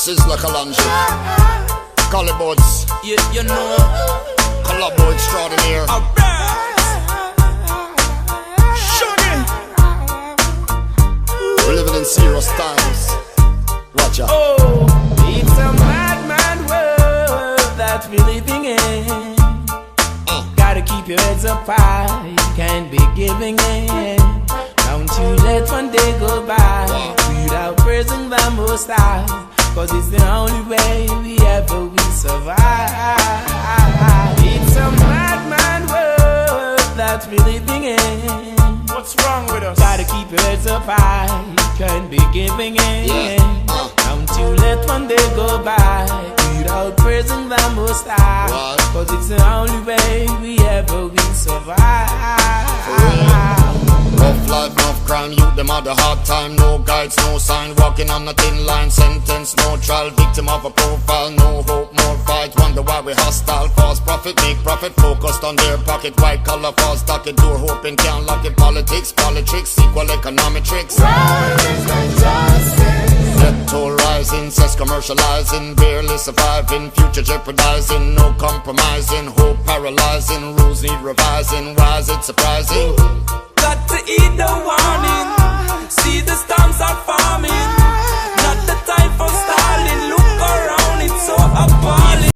Sizzler Kalanji, Collyboards, you know, Collabo extraordinaire. We're living in serious times. Watch out. Oh, it's a mad world that we're living in. Gotta keep your heads up high, you can't be giving in. Don't you let one day go by without praising the Most High, 'cause it's the only way we ever will survive. It's a mad world that we're living in. What's wrong with us? Gotta keep your heads up high, you can't be giving in. Don't you let one day go by without praising the Most High, 'cause it's the only way we ever will survive. Rough life, enough crime, youth them had a hard time. No guides, no sign, walking on a thin line. Sentence, no trial, victim of a profile. No hope, more fight, wonder why we hostile. False profit, make profit, focused on their pocket. White collar, false stocket, door hoping can't lock it. Politics, equal economic tricks. Debt toll rising, cess commercializing, barely surviving, future jeopardizing, no compromising, hope paralyzing, rules need revising. Why is it surprising?